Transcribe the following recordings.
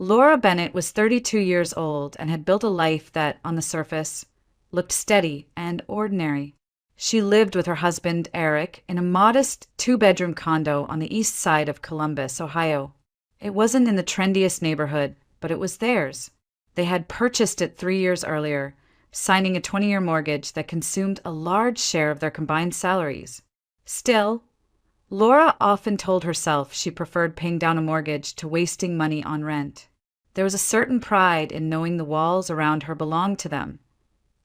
Laura Bennett was 32 years old and had built a life that, on the surface, looked steady and ordinary. She lived with her husband, Eric, in a modest two-bedroom condo on the east side of Columbus, Ohio. It wasn't in the trendiest neighborhood, but it was theirs. They had purchased it 3 years earlier, signing a 20-year mortgage that consumed a large share of their combined salaries. Still, Laura often told herself she preferred paying down a mortgage to wasting money on rent. There was a certain pride in knowing the walls around her belonged to them,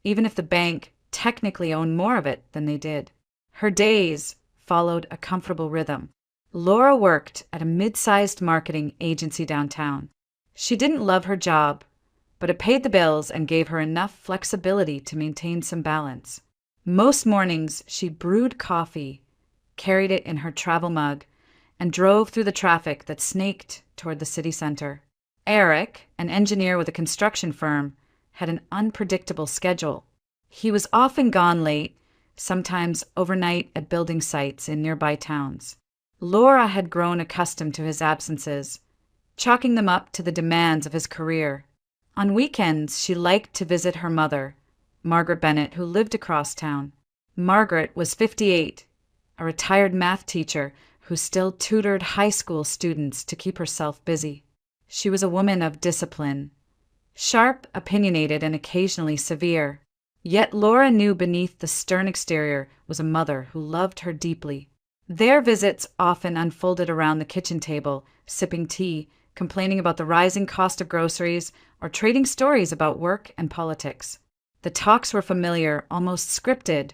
even if the bank technically owned more of it than they did. Her days followed a comfortable rhythm. Laura worked at a mid-sized marketing agency downtown. She didn't love her job, but it paid the bills and gave her enough flexibility to maintain some balance. Most mornings, she brewed coffee, carried it in her travel mug, and drove through the traffic that snaked toward the city center. Eric, an engineer with a construction firm, had an unpredictable schedule. He was often gone late, sometimes overnight at building sites in nearby towns. Laura had grown accustomed to his absences, chalking them up to the demands of his career. On weekends, she liked to visit her mother, Margaret Bennett, who lived across town. Margaret was 58, a retired math teacher who still tutored high school students to keep herself busy. She was a woman of discipline, sharp, opinionated, and occasionally severe. Yet Laura knew beneath the stern exterior was a mother who loved her deeply. Their visits often unfolded around the kitchen table, sipping tea, complaining about the rising cost of groceries, or trading stories about work and politics. The talks were familiar, almost scripted,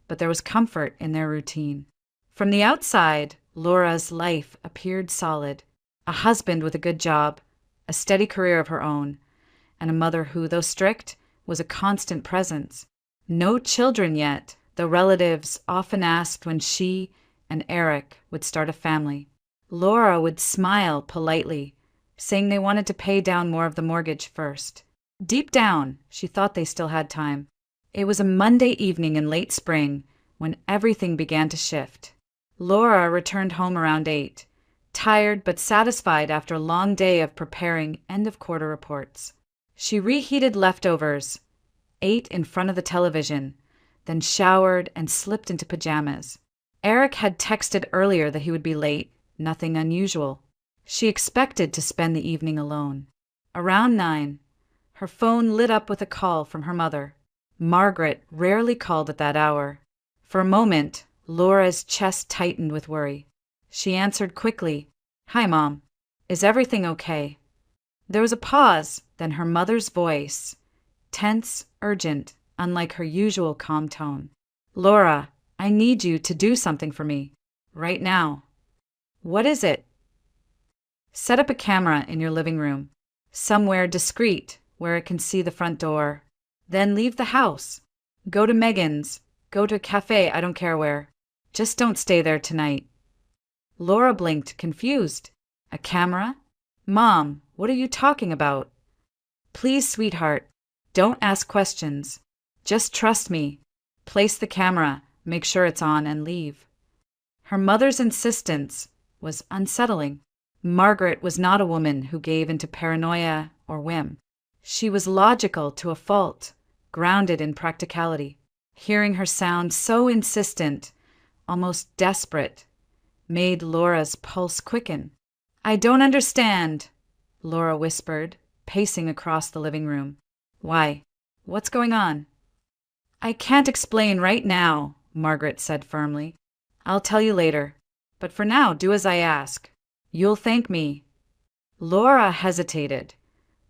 but there was comfort in their routine. From the outside, Laura's life appeared solid. A husband with a good job, a steady career of her own, and a mother who, though strict, was a constant presence. No children yet, though relatives often asked when she and Eric would start a family. Laura would smile politely, saying they wanted to pay down more of the mortgage first. Deep down, she thought they still had time. It was a Monday evening in late spring when everything began to shift. Laura returned home around 8, tired but satisfied after a long day of preparing end-of-quarter reports. She reheated leftovers, ate in front of the television, then showered and slipped into pajamas. Eric had texted earlier that he would be late, nothing unusual. She expected to spend the evening alone. Around 9, her phone lit up with a call from her mother. Margaret rarely called at that hour. For a moment, Laura's chest tightened with worry. She answered quickly, "Hi, Mom. Is everything okay?" There was a pause, then her mother's voice, tense, urgent, unlike her usual calm tone. "Laura, I need you to do something for me. Right now." "What is it?" "Set up a camera in your living room, somewhere discreet where it can see the front door. Then leave the house. Go to Megan's. Go to a cafe, I don't care where. Just don't stay there tonight." Laura blinked, confused. "A camera? Mom, what are you talking about?" "Please, sweetheart, don't ask questions. Just trust me. Place the camera, make sure it's on, and leave." Her mother's insistence was unsettling. Margaret was not a woman who gave into paranoia or whim. She was logical to a fault, grounded in practicality. Hearing her sound so insistent, almost desperate, made Laura's pulse quicken. "I don't understand," Laura whispered, pacing across the living room. "Why? What's going on?" "I can't explain right now," Margaret said firmly. "I'll tell you later. But for now, do as I ask. You'll thank me." Laura hesitated,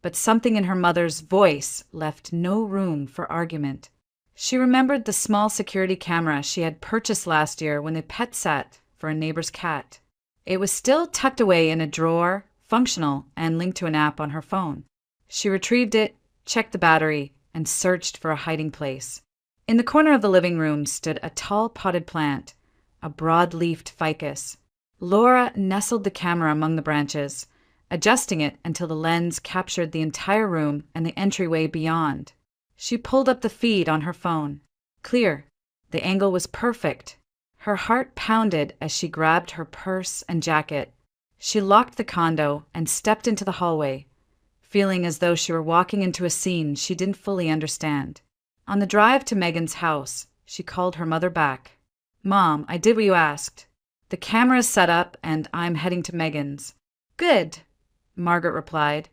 but something in her mother's voice left no room for argument. She remembered the small security camera she had purchased last year when they pet sat for a neighbor's cat. It was still tucked away in a drawer, functional, and linked to an app on her phone. She retrieved it, checked the battery, and searched for a hiding place. In the corner of the living room stood a tall potted plant, a broad-leafed ficus. Laura nestled the camera among the branches, adjusting it until the lens captured the entire room and the entryway beyond. She pulled up the feed on her phone. Clear. The angle was perfect. Her heart pounded as she grabbed her purse and jacket. She locked the condo and stepped into the hallway, feeling as though she were walking into a scene she didn't fully understand. On the drive to Megan's house, she called her mother back. "Mom, I did what you asked. The camera's set up and I'm heading to Megan's." "Good," Margaret replied,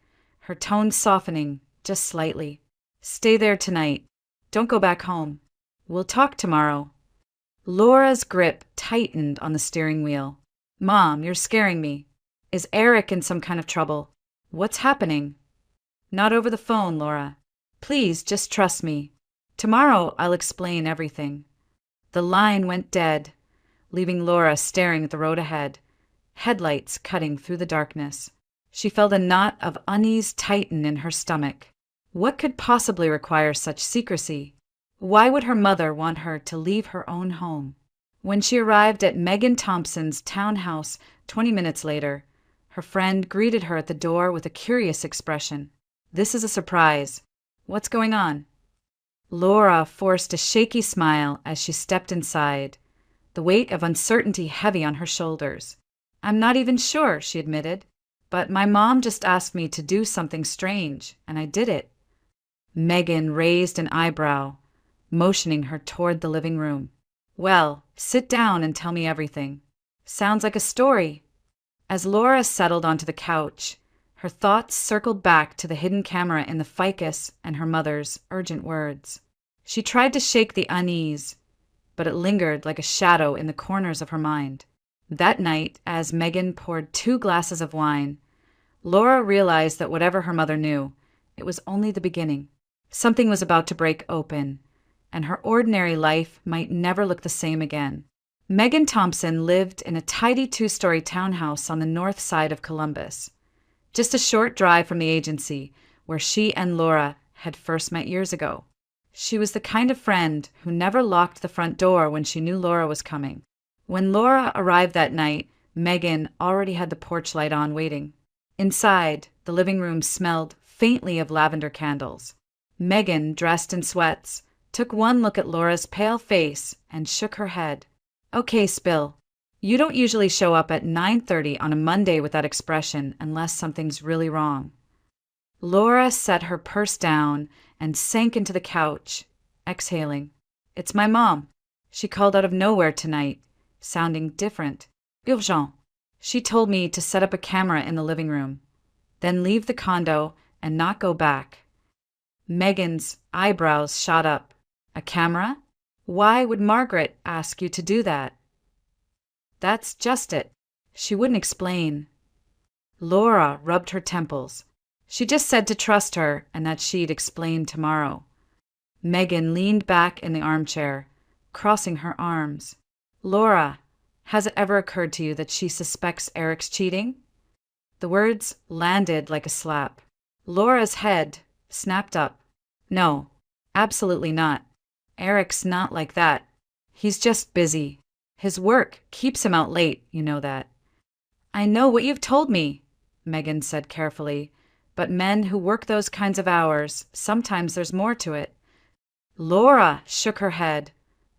her tone softening just slightly. "Stay there tonight. Don't go back home. We'll talk tomorrow." Laura's grip tightened on the steering wheel. "Mom, you're scaring me. Is Eric in some kind of trouble? What's happening?" "Not over the phone, Laura. Please, just trust me. Tomorrow I'll explain everything." The line went dead, leaving Laura staring at the road ahead, headlights cutting through the darkness. She felt a knot of unease tighten in her stomach. What could possibly require such secrecy? Why would her mother want her to leave her own home? When she arrived at Megan Thompson's townhouse 20 minutes later, her friend greeted her at the door with a curious expression. "This is a surprise. What's going on?" Laura forced a shaky smile as she stepped inside, the weight of uncertainty heavy on her shoulders. "I'm not even sure," she admitted, "but my mom just asked me to do something strange, and I did it." Megan raised an eyebrow, motioning her toward the living room. "Well, sit down and tell me everything. Sounds like a story." As Laura settled onto the couch, her thoughts circled back to the hidden camera in the ficus and her mother's urgent words. She tried to shake the unease, but it lingered like a shadow in the corners of her mind. That night, as Megan poured 2 glasses of wine, Laura realized that whatever her mother knew, it was only the beginning. Something was about to break open, and her ordinary life might never look the same again. Megan Thompson lived in a tidy 2-story townhouse on the north side of Columbus, just a short drive from the agency where she and Laura had first met years ago. She was the kind of friend who never locked the front door when she knew Laura was coming. When Laura arrived that night, Megan already had the porch light on waiting. Inside, the living room smelled faintly of lavender candles. Megan, dressed in sweats, took one look at Laura's pale face and shook her head. "Okay, Spill. You don't usually show up at 9:30 on a Monday with that expression unless something's really wrong." Laura set her purse down and sank into the couch, exhaling. "It's my mom. She called out of nowhere tonight, sounding different. Urgent. She told me to set up a camera in the living room, then leave the condo and not go back." Megan's eyebrows shot up. "A camera? Why would Margaret ask you to do that?" "That's just it. She wouldn't explain." Laura rubbed her temples. "She just said to trust her and that she'd explain tomorrow." Megan leaned back in the armchair, crossing her arms. "Laura, has it ever occurred to you that she suspects Eric's cheating?" The words landed like a slap. Laura's head snapped up. "No, absolutely not. Eric's not like that. He's just busy. His work keeps him out late, you know that." "I know what you've told me," Megan said carefully, "but men who work those kinds of hours, sometimes there's more to it." Laura shook her head,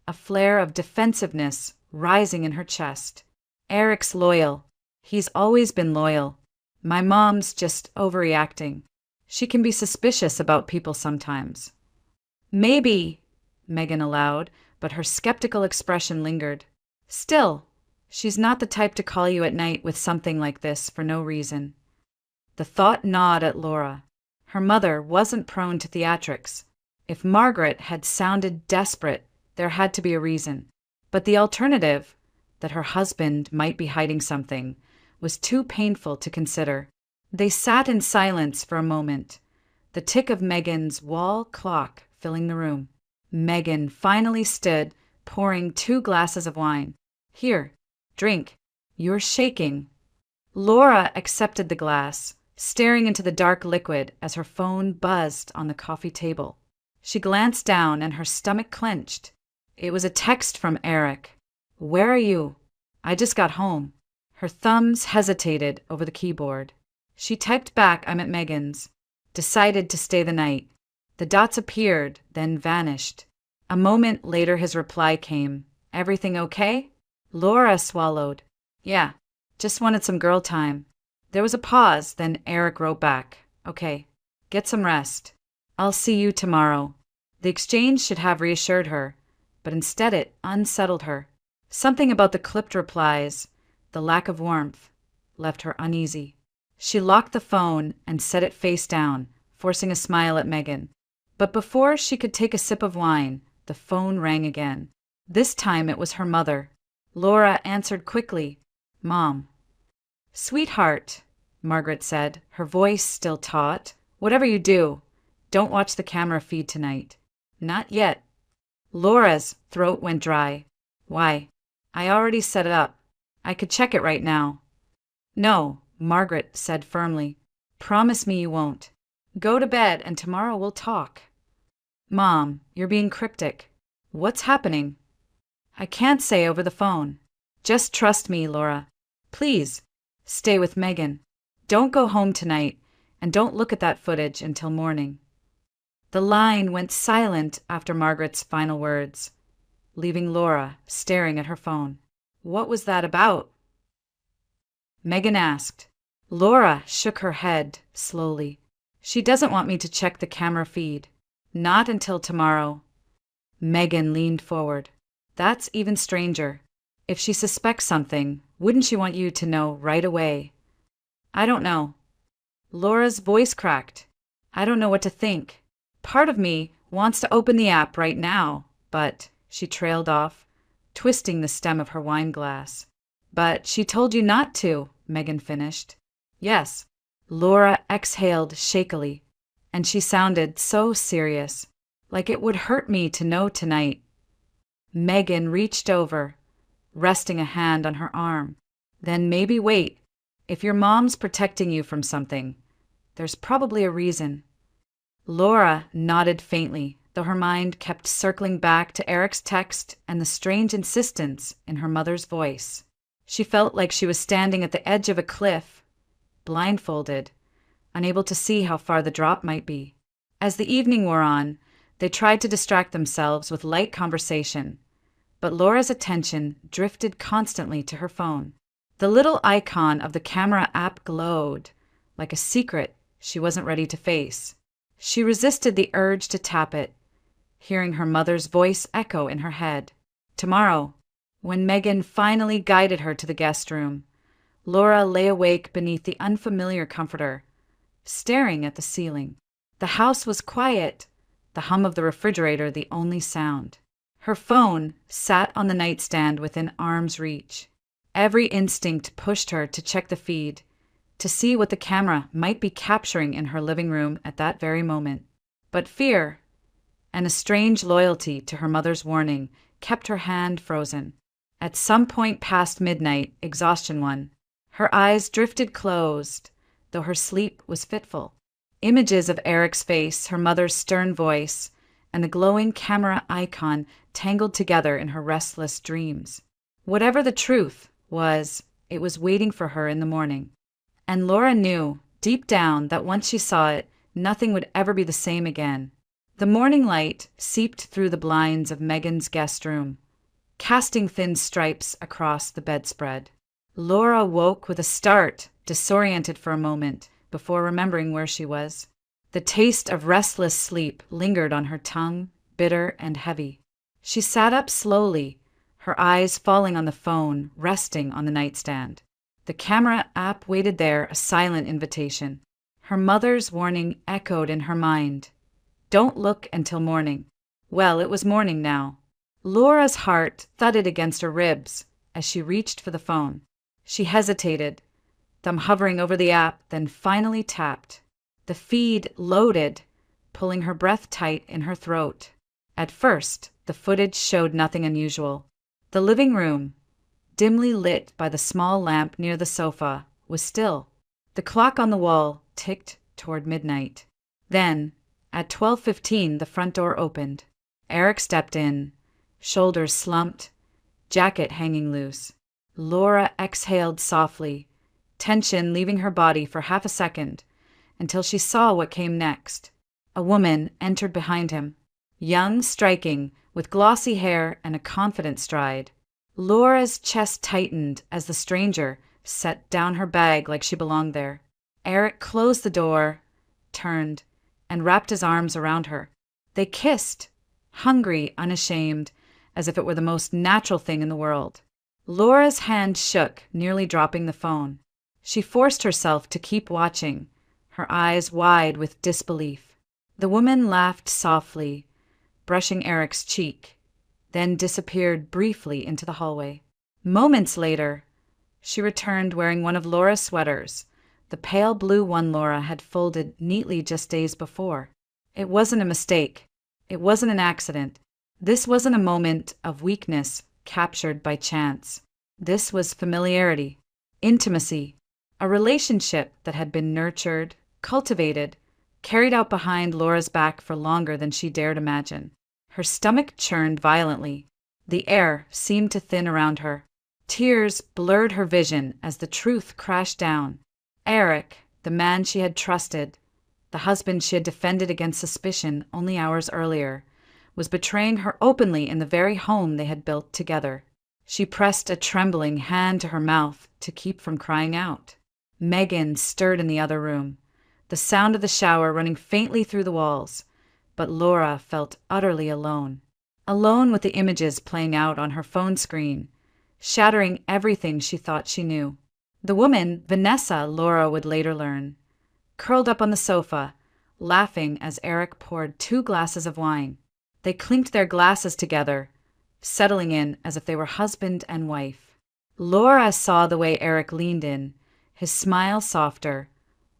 a flare of defensiveness rising in her chest. "Eric's loyal. He's always been loyal. My mom's just overreacting. She can be suspicious about people sometimes." "Maybe," Megan allowed, but her skeptical expression lingered. "Still, she's not the type to call you at night with something like this for no reason." The thought gnawed at Laura. Her mother wasn't prone to theatrics. If Margaret had sounded desperate, there had to be a reason. But the alternative, that her husband might be hiding something, was too painful to consider. They sat in silence for a moment, the tick of Megan's wall clock filling the room. Megan finally stood, pouring 2 glasses of wine. "Here, drink. You're shaking." Laura accepted the glass, staring into the dark liquid as her phone buzzed on the coffee table. She glanced down and her stomach clenched. It was a text from Eric. "Where are you?" "I just got home." Her thumbs hesitated over the keyboard. She typed back, "I'm at Megan's." Decided to stay the night. The dots appeared, then vanished. A moment later his reply came. "Everything okay?" Laura swallowed. "Yeah, just wanted some girl time." There was a pause, then Eric wrote back. "Okay, Get some rest. I'll see you tomorrow." The exchange should have reassured her, but instead it unsettled her. Something about the clipped replies, the lack of warmth, left her uneasy. She locked the phone and set it face down, forcing a smile at Megan. But before she could take a sip of wine, the phone rang again. This time it was her mother. Laura answered quickly. "Mom." "Sweetheart," Margaret said, her voice still taut, "whatever you do, don't watch the camera feed tonight." "Not yet." Laura's throat went dry. "Why?" "I already set it up. I could check it right now." "No," Margaret said firmly. "Promise me you won't. Go to bed and tomorrow we'll talk." "Mom, you're being cryptic. What's happening?" "I can't say over the phone. Just trust me, Laura. Please, stay with Megan. Don't go home tonight, and don't look at that footage until morning." The line went silent after Margaret's final words, leaving Laura staring at her phone. "What was that about?" Megan asked. Laura shook her head slowly. "She doesn't want me to check the camera feed. Not until tomorrow." Megan leaned forward. "That's even stranger. If she suspects something, wouldn't she want you to know right away?" "I don't know." Laura's voice cracked. "I don't know what to think. Part of me wants to open the app right now, but," she trailed off, twisting the stem of her wine glass. "But she told you not to," Megan finished. "Yes." Laura exhaled shakily, and she sounded so serious, like it would hurt me to know tonight. Megan reached over, resting a hand on her arm. "Then maybe wait. If your mom's protecting you from something, there's probably a reason." Laura nodded faintly, though her mind kept circling back to Eric's text and the strange insistence in her mother's voice. She felt like she was standing at the edge of a cliff, blindfolded, unable to see how far the drop might be. As the evening wore on, they tried to distract themselves with light conversation, but Laura's attention drifted constantly to her phone. The little icon of the camera app glowed, like a secret she wasn't ready to face. She resisted the urge to tap it, hearing her mother's voice echo in her head. Tomorrow, when Megan finally guided her to the guest room, Laura lay awake beneath the unfamiliar comforter, staring at the ceiling. The house was quiet, the hum of the refrigerator the only sound. Her phone sat on the nightstand within arm's reach. Every instinct pushed her to check the feed, to see what the camera might be capturing in her living room at that very moment. But fear, and a strange loyalty to her mother's warning, kept her hand frozen. At some point past midnight, exhaustion won. Her eyes drifted closed, though her sleep was fitful. Images of Eric's face, her mother's stern voice, and the glowing camera icon tangled together in her restless dreams. Whatever the truth was, it was waiting for her in the morning. And Laura knew, deep down, that once she saw it, nothing would ever be the same again. The morning light seeped through the blinds of Megan's guest room, casting thin stripes across the bedspread. Laura woke with a start, disoriented for a moment, before remembering where she was. The taste of restless sleep lingered on her tongue, bitter and heavy. She sat up slowly, her eyes falling on the phone, resting on the nightstand. The camera app waited there, a silent invitation. Her mother's warning echoed in her mind. Don't look until morning. Well, it was morning now. Laura's heart thudded against her ribs as she reached for the phone. She hesitated, thumb hovering over the app, then finally tapped. The feed loaded, pulling her breath tight in her throat. At first, the footage showed nothing unusual. The living room, dimly lit by the small lamp near the sofa, was still. The clock on the wall ticked toward midnight. Then, at 12:15, the front door opened. Eric stepped in, shoulders slumped, jacket hanging loose. Laura exhaled softly, tension leaving her body for half a second, until she saw what came next. A woman entered behind him, young, striking, with glossy hair and a confident stride. Laura's chest tightened as the stranger set down her bag like she belonged there. Eric closed the door, turned, and wrapped his arms around her. They kissed, hungry, unashamed, as if it were the most natural thing in the world. Laura's hand shook, nearly dropping the phone. She forced herself to keep watching, her eyes wide with disbelief. The woman laughed softly, brushing Eric's cheek, then disappeared briefly into the hallway. Moments later, she returned wearing one of Laura's sweaters, the pale blue one Laura had folded neatly just days before. It wasn't a mistake. It wasn't an accident. This wasn't a moment of weakness captured by chance. This was familiarity, intimacy, a relationship that had been nurtured, cultivated, carried out behind Laura's back for longer than she dared imagine. Her stomach churned violently. The air seemed to thin around her. Tears blurred her vision as the truth crashed down. Eric, the man she had trusted, the husband she had defended against suspicion only hours earlier, was betraying her openly in the very home they had built together. She pressed a trembling hand to her mouth to keep from crying out. Megan stirred in the other room, the sound of the shower running faintly through the walls, but Laura felt utterly alone. Alone with the images playing out on her phone screen, shattering everything she thought she knew. The woman, Vanessa, Laura would later learn, curled up on the sofa, laughing as Eric poured 2 glasses of wine. They clinked their glasses together, settling in as if they were husband and wife. Laura saw the way Eric leaned in, his smile softer,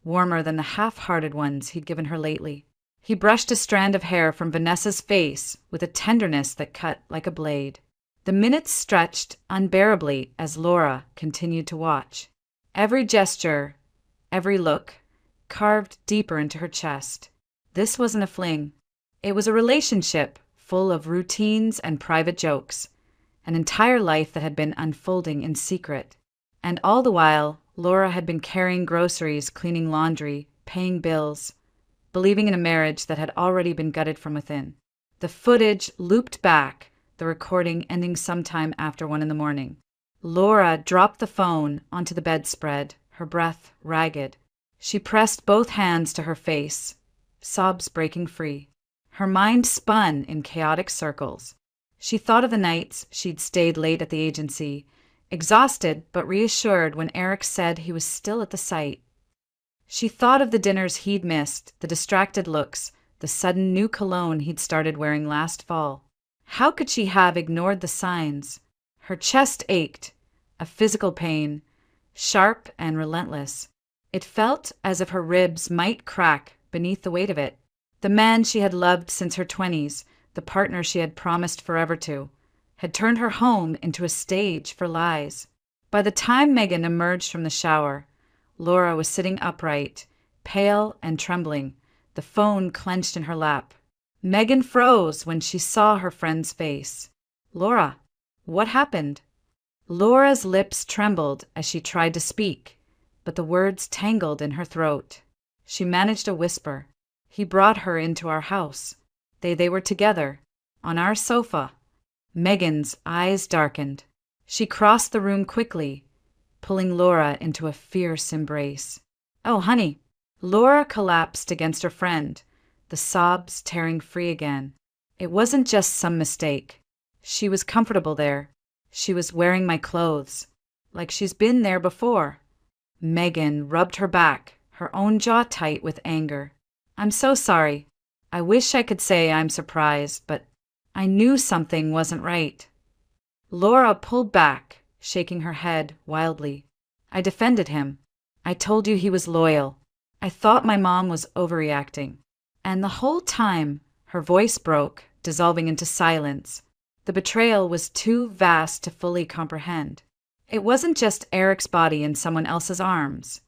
warmer than the half-hearted ones he'd given her lately. He brushed a strand of hair from Vanessa's face with a tenderness that cut like a blade. The minutes stretched unbearably as Laura continued to watch. Every gesture, every look, carved deeper into her chest. This wasn't a fling. It was a relationship full of routines and private jokes, an entire life that had been unfolding in secret. And all the while, Laura had been carrying groceries, cleaning laundry, paying bills, believing in a marriage that had already been gutted from within. The footage looped back, the recording ending sometime after 1 a.m. Laura dropped the phone onto the bedspread, her breath ragged. She pressed both hands to her face, sobs breaking free. Her mind spun in chaotic circles. She thought of the nights she'd stayed late at the agency, exhausted but reassured when Eric said he was still at the site. She thought of the dinners he'd missed, the distracted looks, the sudden new cologne he'd started wearing last fall. How could she have ignored the signs? Her chest ached, a physical pain, sharp and relentless. It felt as if her ribs might crack beneath the weight of it. The man she had loved since her 20s, the partner she had promised forever to, had turned her home into a stage for lies. By the time Megan emerged from the shower, Laura was sitting upright, pale and trembling, the phone clenched in her lap. Megan froze when she saw her friend's face. "Laura, what happened?" Laura's lips trembled as she tried to speak, but the words tangled in her throat. She managed a whisper. "He brought her into our house. They were together, on our sofa." Megan's eyes darkened. She crossed the room quickly, pulling Laura into a fierce embrace. "Oh, honey." Laura collapsed against her friend, the sobs tearing free again. It wasn't just some mistake. She was comfortable there. She was wearing my clothes, like she's been there before. Megan rubbed her back, her own jaw tight with anger. "I'm so sorry. I wish I could say I'm surprised, but I knew something wasn't right." Laura pulled back, shaking her head wildly. "I defended him. I told you he was loyal. I thought my mom was overreacting." And the whole time, her voice broke, dissolving into silence. The betrayal was too vast to fully comprehend. It wasn't just Eric's body in someone else's arms.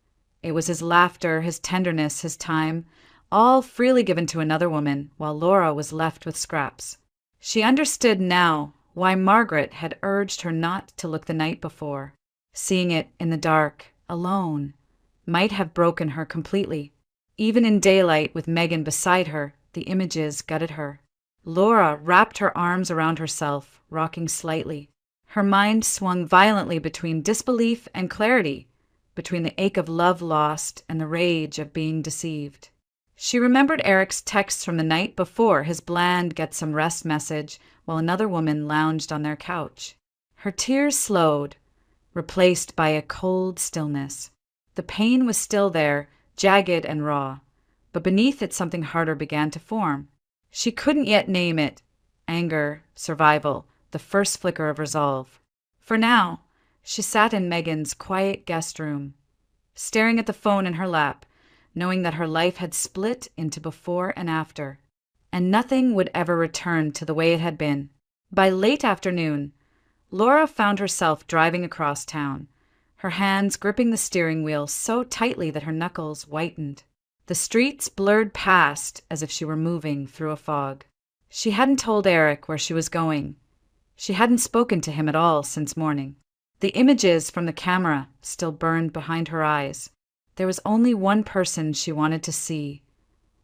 It was his laughter, his tenderness, his time, all freely given to another woman, while Laura was left with scraps. She understood now why Margaret had urged her not to look the night before. Seeing it in the dark, alone, might have broken her completely. Even in daylight with Megan beside her, the images gutted her. Laura wrapped her arms around herself, rocking slightly. Her mind swung violently between disbelief and clarity, between the ache of love lost and the rage of being deceived. She remembered Eric's text from the night before, his bland "get some rest" message, while another woman lounged on their couch. Her tears slowed, replaced by a cold stillness. The pain was still there, jagged and raw, but beneath it something harder began to form. She couldn't yet name it: anger, survival, the first flicker of resolve. For now, she sat in Megan's quiet guest room, staring at the phone in her lap, knowing that her life had split into before and after, and nothing would ever return to the way it had been. By late afternoon, Laura found herself driving across town, her hands gripping the steering wheel so tightly that her knuckles whitened. The streets blurred past as if she were moving through a fog. She hadn't told Eric where she was going. She hadn't spoken to him at all since morning. The images from the camera still burned behind her eyes. There was only one person she wanted to see.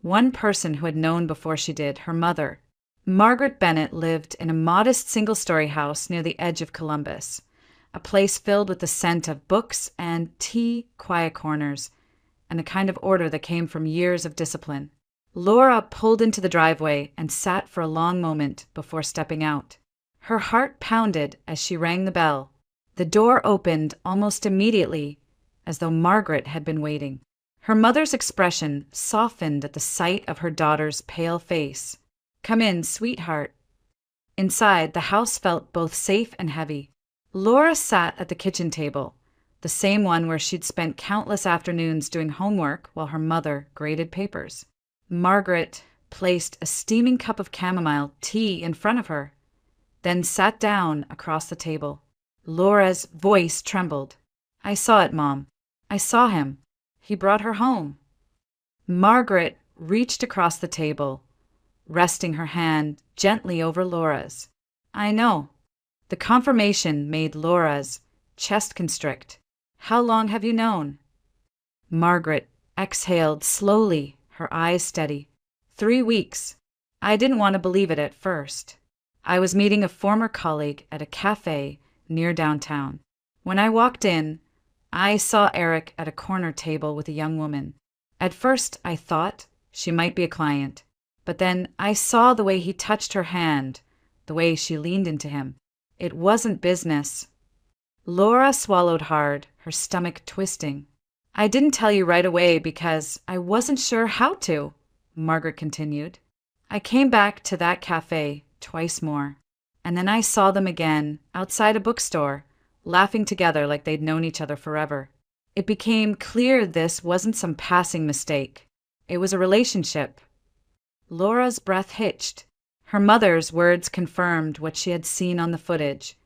One person who had known before she did, her mother. Margaret Bennett lived in a modest single-story house near the edge of Columbus, a place filled with the scent of books and tea, quiet corners, and the kind of order that came from years of discipline. Laura pulled into the driveway and sat for a long moment before stepping out. Her heart pounded as she rang the bell. The door opened almost immediately, as though Margaret had been waiting. Her mother's expression softened at the sight of her daughter's pale face. "Come in, sweetheart." Inside, the house felt both safe and heavy. Laura sat at the kitchen table, the same one where she'd spent countless afternoons doing homework while her mother graded papers. Margaret placed a steaming cup of chamomile tea in front of her, then sat down across the table. Laura's voice trembled. "I saw it, Mom. I saw him. He brought her home." Margaret reached across the table, resting her hand gently over Laura's. "I know." The confirmation made Laura's chest constrict. "How long have you known?" Margaret exhaled slowly, her eyes steady. 3 weeks. I didn't want to believe it at first. I was meeting a former colleague at a cafe near downtown. When I walked in, I saw Eric at a corner table with a young woman. At first, I thought she might be a client, but then I saw the way he touched her hand, the way she leaned into him. It wasn't business. Laura swallowed hard, her stomach twisting. "I didn't tell you right away because I wasn't sure how to," Margaret continued. "I came back to that cafe twice more, and then I saw them again outside a bookstore, laughing together like they'd known each other forever. It became clear this wasn't some passing mistake. It was a relationship." Laura's breath hitched. Her mother's words confirmed what she had seen on the footage,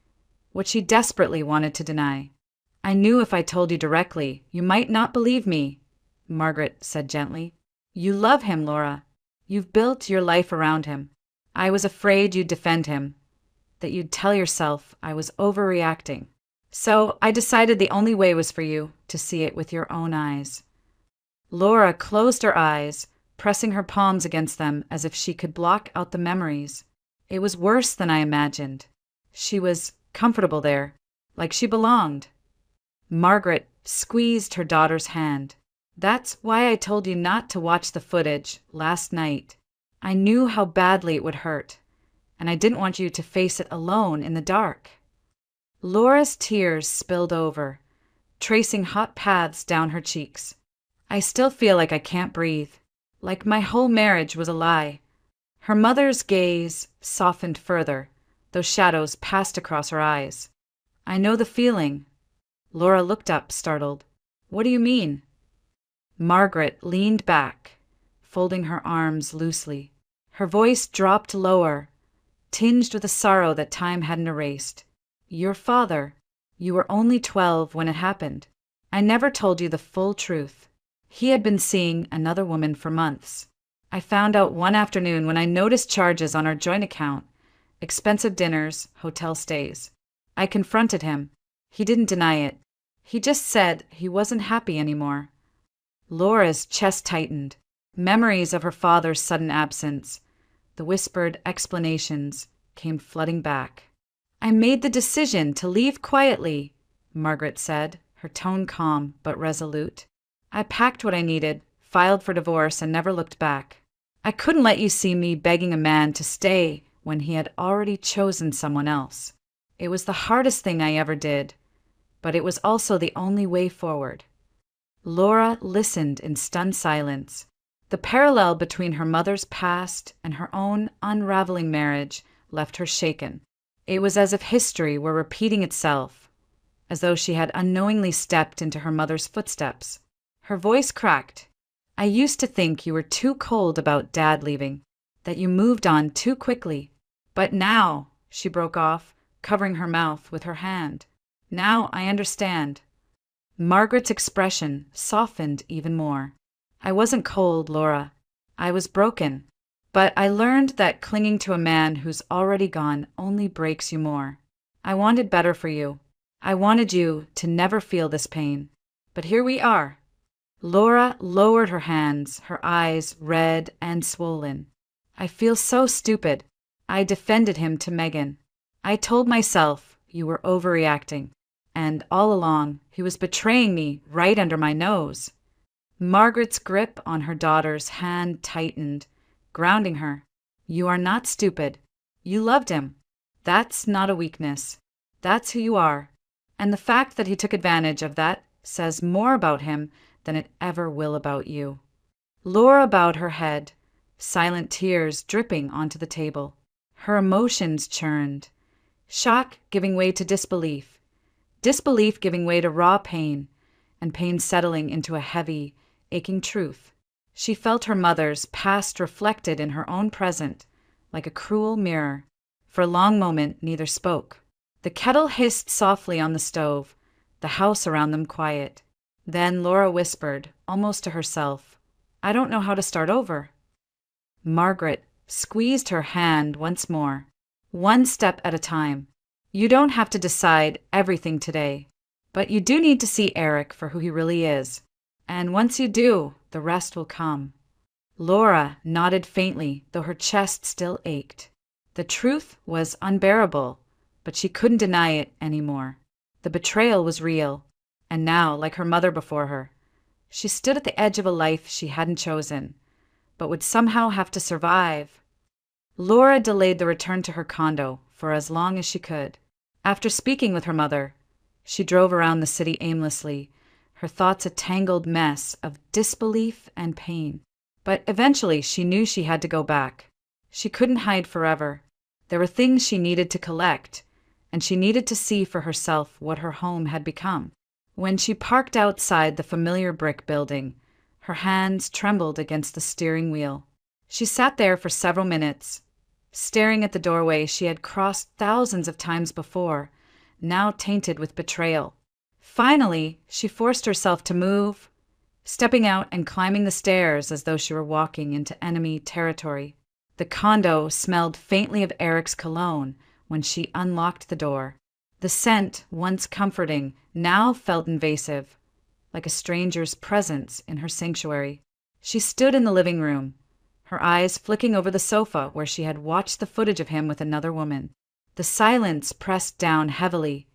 what she desperately wanted to deny. "I knew if I told you directly, you might not believe me," Margaret said gently. "You love him, Laura. You've built your life around him. I was afraid you'd defend him, that you'd tell yourself I was overreacting. So I decided the only way was for you to see it with your own eyes." Laura closed her eyes, pressing her palms against them as if she could block out the memories. It was worse than I imagined. She was comfortable there, like she belonged. Margaret squeezed her daughter's hand. "That's why I told you not to watch the footage last night. I knew how badly it would hurt, and I didn't want you to face it alone in the dark." Laura's tears spilled over, tracing hot paths down her cheeks. "I still feel like I can't breathe, like my whole marriage was a lie." Her mother's gaze softened further, though shadows passed across her eyes. "I know the feeling." Laura looked up, startled. "What do you mean?" Margaret leaned back, folding her arms loosely. Her voice dropped lower, tinged with a sorrow that time hadn't erased. "Your father. You were only 12 when it happened. I never told you the full truth. He had been seeing another woman for months. I found out one afternoon when I noticed charges on our joint account, expensive dinners, hotel stays. I confronted him. He didn't deny it. He just said he wasn't happy anymore." Laura's chest tightened. Memories of her father's sudden absence, the whispered explanations, came flooding back. "I made the decision to leave quietly," Margaret said, her tone calm but resolute. "I packed what I needed, filed for divorce and never looked back. I couldn't let you see me begging a man to stay when he had already chosen someone else. It was the hardest thing I ever did, but it was also the only way forward." Laura listened in stunned silence. The parallel between her mother's past and her own unraveling marriage left her shaken. It was as if history were repeating itself, as though she had unknowingly stepped into her mother's footsteps. Her voice cracked. "I used to think you were too cold about Dad leaving, that you moved on too quickly. But now," she broke off, covering her mouth with her hand, "now I understand." Margaret's expression softened even more. "I wasn't cold, Laura. I was broken. But I learned that clinging to a man who's already gone only breaks you more. I wanted better for you. I wanted you to never feel this pain. But here we are." Laura lowered her hands, her eyes red and swollen. "I feel so stupid. I defended him to Megan. I told myself you were overreacting. And all along, he was betraying me right under my nose." Margaret's grip on her daughter's hand tightened, grounding her. "You are not stupid. You loved him. That's not a weakness. That's who you are. And the fact that he took advantage of that says more about him than it ever will about you." Laura bowed her head, silent tears dripping onto the table. Her emotions churned. Shock giving way to disbelief. Disbelief giving way to raw pain, and pain settling into a heavy, aching truth. She felt her mother's past reflected in her own present, like a cruel mirror. For a long moment, neither spoke. The kettle hissed softly on the stove, the house around them quiet. Then Laura whispered, almost to herself, "I don't know how to start over." Margaret squeezed her hand once more. "One step at a time. You don't have to decide everything today, but you do need to see Eric for who he really is. And once you do, the rest will come." Laura nodded faintly, though her chest still ached. The truth was unbearable, but she couldn't deny it anymore. The betrayal was real, and now, like her mother before her, she stood at the edge of a life she hadn't chosen, but would somehow have to survive. Laura delayed the return to her condo for as long as she could. After speaking with her mother, she drove around the city aimlessly, her thoughts a tangled mess of disbelief and pain. But eventually she knew she had to go back. She couldn't hide forever. There were things she needed to collect, and she needed to see for herself what her home had become. When she parked outside the familiar brick building, her hands trembled against the steering wheel. She sat there for several minutes, staring at the doorway she had crossed thousands of times before, now tainted with betrayal. Finally, she forced herself to move, stepping out and climbing the stairs as though she were walking into enemy territory. The condo smelled faintly of Eric's cologne when she unlocked the door. The scent, once comforting, now felt invasive, like a stranger's presence in her sanctuary. She stood in the living room, her eyes flicking over the sofa where she had watched the footage of him with another woman. The silence pressed down heavily,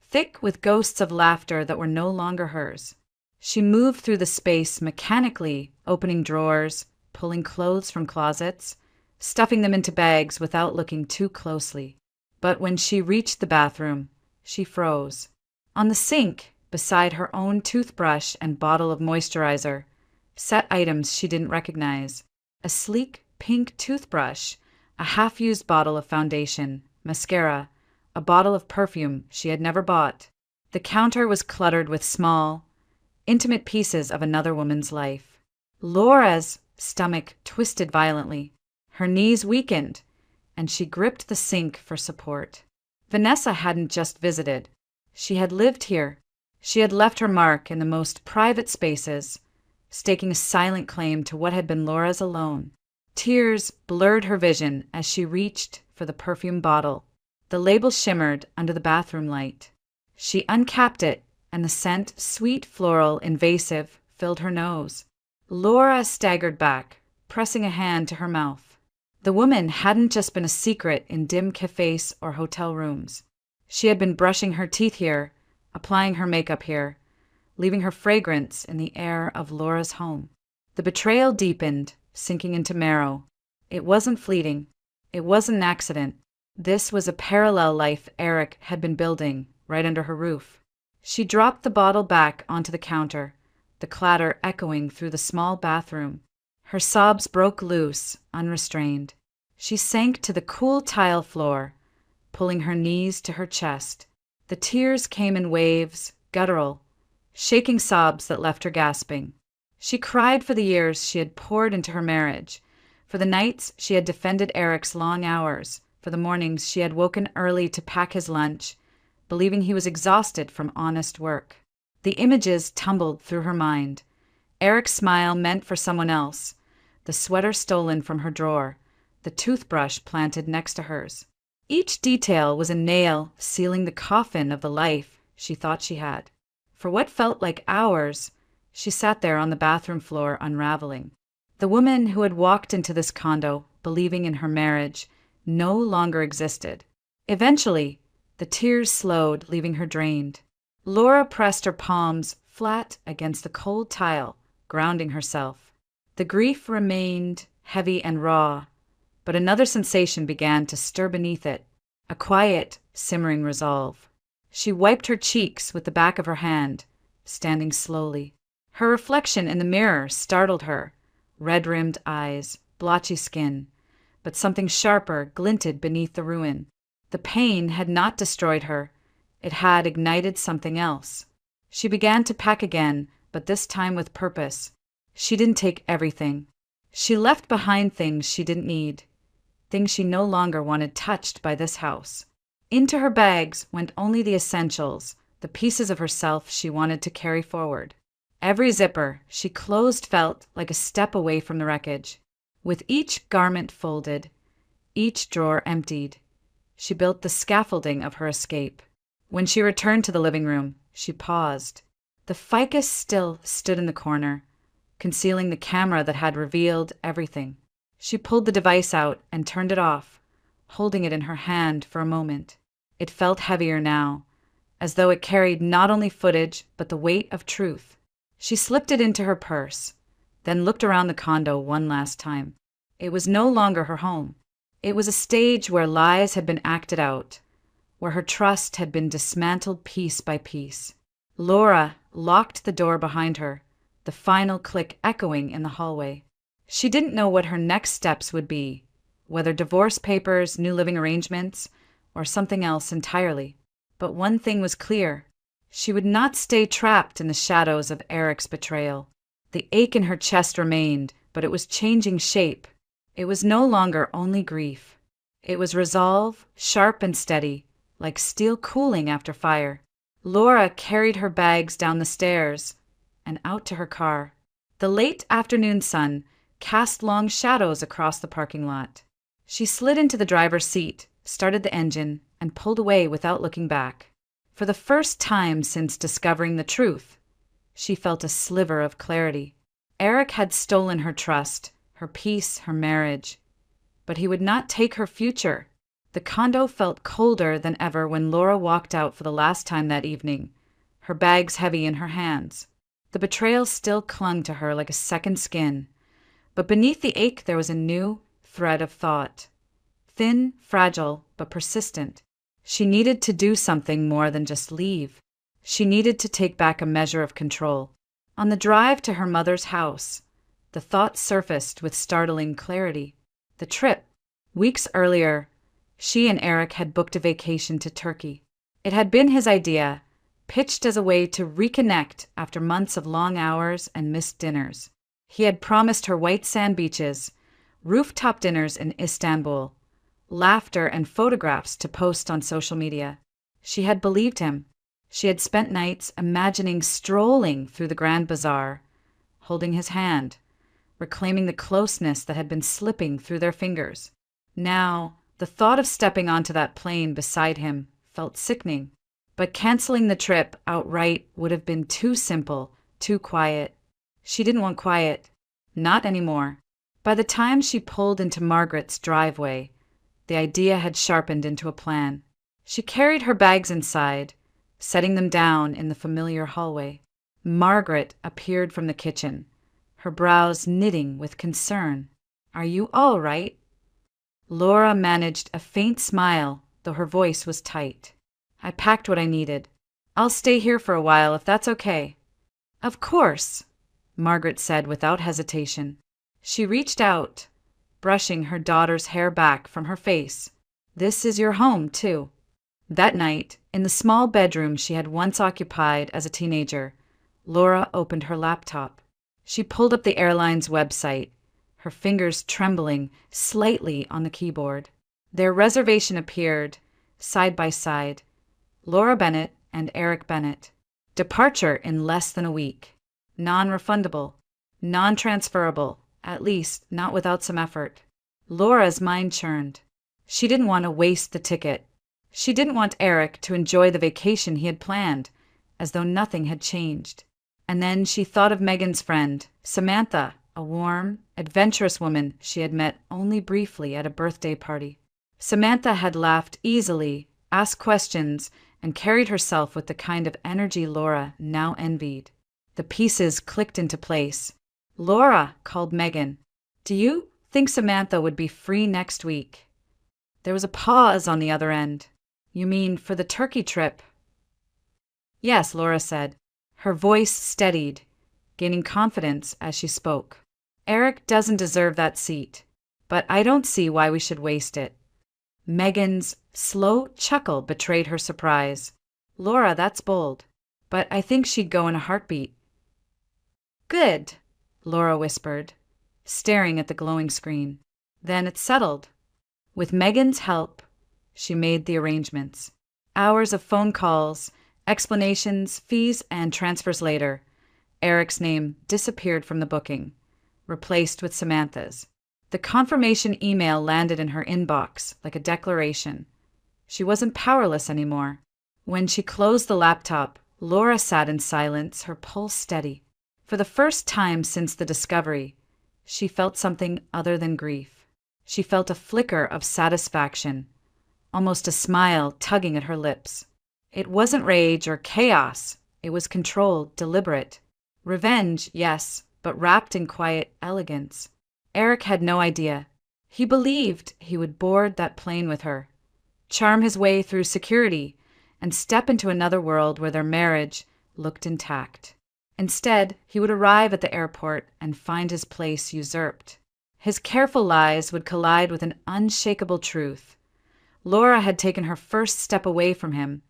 thick with ghosts of laughter that were no longer hers. She moved through the space mechanically, opening drawers, pulling clothes from closets, stuffing them into bags without looking too closely. But when she reached the bathroom, she froze. On the sink, beside her own toothbrush and bottle of moisturizer, sat items she didn't recognize. A sleek pink toothbrush, a half-used bottle of foundation, mascara, a bottle of perfume she had never bought. The counter was cluttered with small, intimate pieces of another woman's life. Laura's stomach twisted violently. Her knees weakened, and she gripped the sink for support. Vanessa hadn't just visited. She had lived here. She had left her mark in the most private spaces, staking a silent claim to what had been Laura's alone. Tears blurred her vision as she reached for the perfume bottle. The label shimmered under the bathroom light. She uncapped it, and the scent, sweet, floral, invasive, filled her nose. Laura staggered back, pressing a hand to her mouth. The woman hadn't just been a secret in dim cafes or hotel rooms. She had been brushing her teeth here, applying her makeup here, leaving her fragrance in the air of Laura's home. The betrayal deepened, sinking into marrow. It wasn't fleeting. It wasn't an accident. This was a parallel life Eric had been building right under her roof. She dropped the bottle back onto the counter, the clatter echoing through the small bathroom. Her sobs broke loose, unrestrained. She sank to the cool tile floor, pulling her knees to her chest. The tears came in waves, guttural, shaking sobs that left her gasping. She cried for the years she had poured into her marriage, for the nights she had defended Eric's long hours, for the mornings she had woken early to pack his lunch, believing he was exhausted from honest work. The images tumbled through her mind. Eric's smile meant for someone else, the sweater stolen from her drawer, the toothbrush planted next to hers. Each detail was a nail sealing the coffin of the life she thought she had. For what felt like hours, she sat there on the bathroom floor unraveling. The woman who had walked into this condo, believing in her marriage, no longer existed. Eventually, the tears slowed, leaving her drained. Laura pressed her palms flat against the cold tile, grounding herself. The grief remained heavy and raw, but another sensation began to stir beneath it, a quiet, simmering resolve. She wiped her cheeks with the back of her hand, standing slowly. Her reflection in the mirror startled her, red-rimmed eyes, blotchy skin, but something sharper glinted beneath the ruin. The pain had not destroyed her. It had ignited something else. She began to pack again, but this time with purpose. She didn't take everything. She left behind things she didn't need, things she no longer wanted touched by this house. Into her bags went only the essentials, the pieces of herself she wanted to carry forward. Every zipper she closed felt like a step away from the wreckage. With each garment folded, each drawer emptied, she built the scaffolding of her escape. When she returned to the living room, she paused. The ficus still stood in the corner, concealing the camera that had revealed everything. She pulled the device out and turned it off, holding it in her hand for a moment. It felt heavier now, as though it carried not only footage but the weight of truth. She slipped it into her purse, then looked around the condo one last time. It was no longer her home. It was a stage where lies had been acted out, where her trust had been dismantled piece by piece. Laura locked the door behind her, the final click echoing in the hallway. She didn't know what her next steps would be, whether divorce papers, new living arrangements, or something else entirely. But one thing was clear. She would not stay trapped in the shadows of Eric's betrayal. The ache in her chest remained, but it was changing shape. It was no longer only grief. It was resolve, sharp and steady, like steel cooling after fire. Laura carried her bags down the stairs and out to her car. The late afternoon sun cast long shadows across the parking lot. She slid into the driver's seat, started the engine, and pulled away without looking back. For the first time since discovering the truth, she felt a sliver of clarity. Eric had stolen her trust, her peace, her marriage. But he would not take her future. The condo felt colder than ever when Laura walked out for the last time that evening, her bags heavy in her hands. The betrayal still clung to her like a second skin, but beneath the ache there was a new thread of thought. Thin, fragile, but persistent. She needed to do something more than just leave. She needed to take back a measure of control. On the drive to her mother's house, the thought surfaced with startling clarity. The trip. Weeks earlier, she and Eric had booked a vacation to Turkey. It had been his idea, pitched as a way to reconnect after months of long hours and missed dinners. He had promised her white sand beaches, rooftop dinners in Istanbul, laughter and photographs to post on social media. She had believed him. She had spent nights imagining strolling through the Grand Bazaar, holding his hand, reclaiming the closeness that had been slipping through their fingers. Now, the thought of stepping onto that plane beside him felt sickening. But canceling the trip outright would have been too simple, too quiet. She didn't want quiet. Not anymore. By the time she pulled into Margaret's driveway, the idea had sharpened into a plan. She carried her bags inside, setting them down in the familiar hallway. Margaret appeared from the kitchen, her brows knitting with concern. "Are you all right?" Laura managed a faint smile, though her voice was tight. "I packed what I needed. I'll stay here for a while if that's okay." "Of course," Margaret said without hesitation. She reached out, brushing her daughter's hair back from her face. "This is your home, too." That night, in the small bedroom she had once occupied as a teenager, Laura opened her laptop. She pulled up the airline's website, her fingers trembling slightly on the keyboard. Their reservation appeared, side by side, Laura Bennett and Eric Bennett. Departure in less than a week. Non-refundable. Non-transferable, at least not without some effort. Laura's mind churned. She didn't want to waste the ticket. She didn't want Eric to enjoy the vacation he had planned, as though nothing had changed. And then she thought of Megan's friend, Samantha, a warm, adventurous woman she had met only briefly at a birthday party. Samantha had laughed easily, asked questions, and carried herself with the kind of energy Laura now envied. The pieces clicked into place. "Laura," called Megan, "do you think Samantha would be free next week?" There was a pause on the other end. "You mean for the Turkey trip?" "Yes," Laura said. Her voice steadied, gaining confidence as she spoke. "Eric doesn't deserve that seat, but I don't see why we should waste it." Megan's slow chuckle betrayed her surprise. "Laura, that's bold, but I think she'd go in a heartbeat." "Good," Laura whispered, staring at the glowing screen. "Then it's settled." With Megan's help, she made the arrangements. Hours of phone calls, explanations, fees, and transfers later, Eric's name disappeared from the booking, replaced with Samantha's. The confirmation email landed in her inbox like a declaration. She wasn't powerless anymore. When she closed the laptop, Laura sat in silence, her pulse steady. For the first time since the discovery, she felt something other than grief. She felt a flicker of satisfaction, almost a smile tugging at her lips. It wasn't rage or chaos. It was controlled, deliberate. Revenge, yes, but wrapped in quiet elegance. Eric had no idea. He believed he would board that plane with her, charm his way through security, and step into another world where their marriage looked intact. Instead, he would arrive at the airport and find his place usurped. His careful lies would collide with an unshakable truth. Laura had taken her first step away from him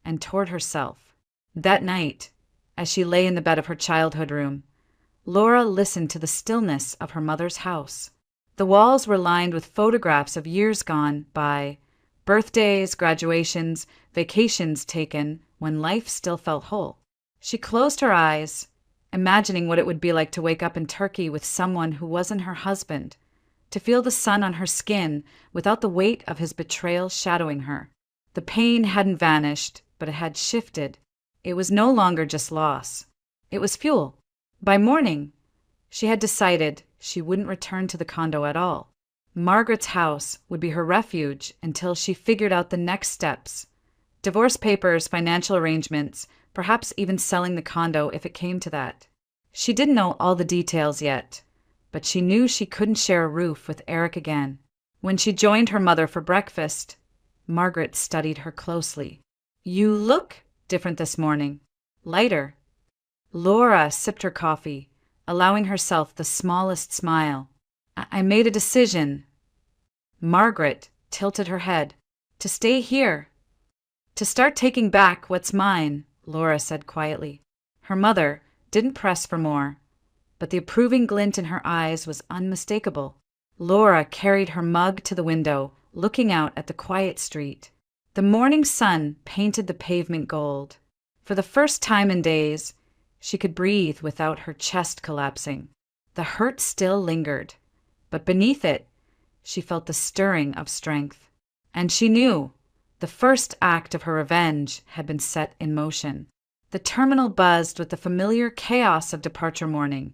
and toward herself. That night, as she lay in the bed of her childhood room, Laura listened to the stillness of her mother's house. The walls were lined with photographs of years gone by, birthdays, graduations, vacations taken when life still felt whole. She closed her eyes, imagining what it would be like to wake up in Turkey with someone who wasn't her husband, to feel the sun on her skin without the weight of his betrayal shadowing her. The pain hadn't vanished, but it had shifted. It was no longer just loss. It was fuel. By morning, she had decided she wouldn't return to the condo at all. Margaret's house would be her refuge until she figured out the next steps. Divorce papers, financial arrangements, perhaps even selling the condo if it came to that. She didn't know all the details yet, but she knew she couldn't share a roof with Eric again. When she joined her mother for breakfast, Margaret studied her closely. "You look different this morning. Lighter." Laura sipped her coffee, allowing herself the smallest smile. I made a decision." Margaret tilted her head. "To stay here. To start taking back what's mine," Laura said quietly. Her mother didn't press for more, but the approving glint in her eyes was unmistakable. Laura carried her mug to the window, looking out at the quiet street. The morning sun painted the pavement gold. For the first time in days, she could breathe without her chest collapsing. The hurt still lingered, but beneath it, she felt the stirring of strength. And she knew the first act of her revenge had been set in motion. The terminal buzzed with the familiar chaos of departure morning.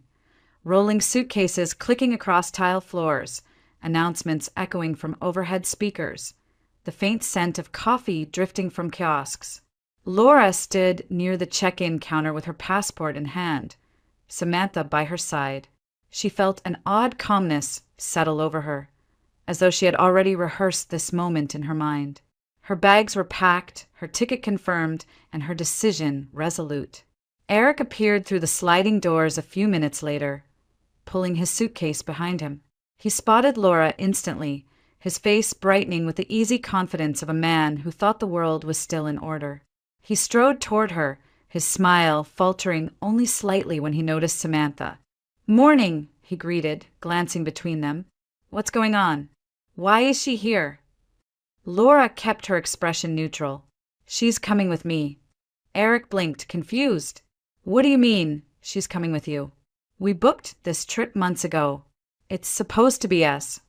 Rolling suitcases clicking across tile floors, announcements echoing from overhead speakers, the faint scent of coffee drifting from kiosks. Laura stood near the check-in counter with her passport in hand, Samantha by her side. She felt an odd calmness settle over her, as though she had already rehearsed this moment in her mind. Her bags were packed, her ticket confirmed, and her decision resolute. Eric appeared through the sliding doors a few minutes later, pulling his suitcase behind him. He spotted Laura instantly, his face brightening with the easy confidence of a man who thought the world was still in order. He strode toward her, his smile faltering only slightly when he noticed Samantha. "Morning," he greeted, glancing between them. "What's going on? Why is she here?" Laura kept her expression neutral. "She's coming with me." Eric blinked, confused. "What do you mean, she's coming with you?" "We booked this trip months ago. It's supposed to be us."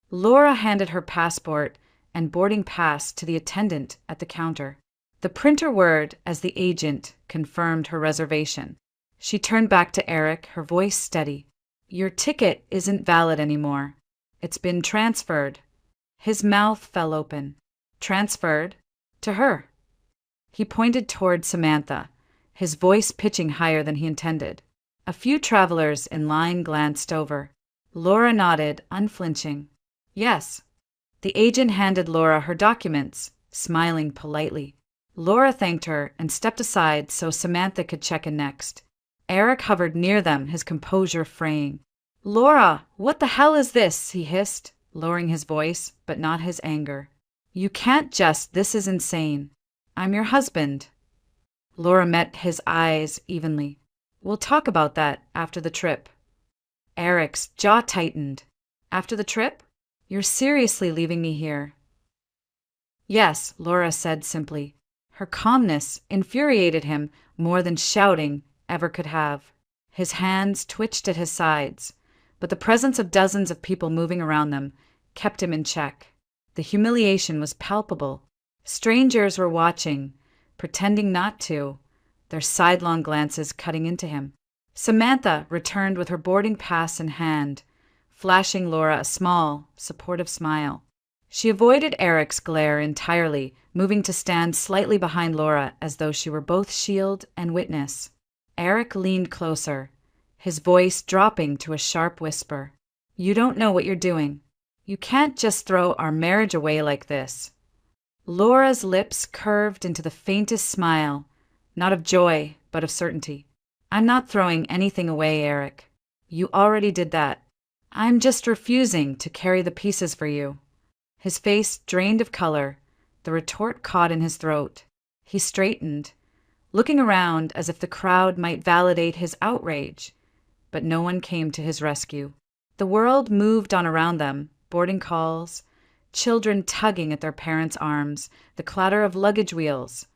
Laura handed her passport and boarding pass to the attendant at the counter. The printer whirred as the agent confirmed her reservation. She turned back to Eric, her voice steady. "Your ticket isn't valid anymore. It's been transferred." His mouth fell open. "Transferred? To her?" He pointed toward Samantha, his voice pitching higher than he intended. A few travelers in line glanced over. Laura nodded, unflinching. "Yes." The agent handed Laura her documents, smiling politely. Laura thanked her and stepped aside so Samantha could check in next. Eric hovered near them, his composure fraying. "Laura, what the hell is this?" he hissed, lowering his voice, but not his anger. "You can't just, this is insane. I'm your husband." Laura met his eyes evenly. "We'll talk about that after the trip." Eric's jaw tightened. "After the trip? You're seriously leaving me here?" "Yes," Laura said simply. Her calmness infuriated him more than shouting ever could have. His hands twitched at his sides, but the presence of dozens of people moving around them kept him in check. The humiliation was palpable. Strangers were watching, pretending not to, their sidelong glances cutting into him. Samantha returned with her boarding pass in hand, flashing Laura a small, supportive smile. She avoided Eric's glare entirely, moving to stand slightly behind Laura as though she were both shield and witness. Eric leaned closer, his voice dropping to a sharp whisper. "You don't know what you're doing. You can't just throw our marriage away like this." Laura's lips curved into the faintest smile, not of joy, but of certainty. "I'm not throwing anything away, Eric. You already did that. I'm just refusing to carry the pieces for you." His face drained of color, the retort caught in his throat. He straightened, looking around as if the crowd might validate his outrage, but no one came to his rescue. The world moved on around them, boarding calls, children tugging at their parents' arms, the clatter of luggage wheels,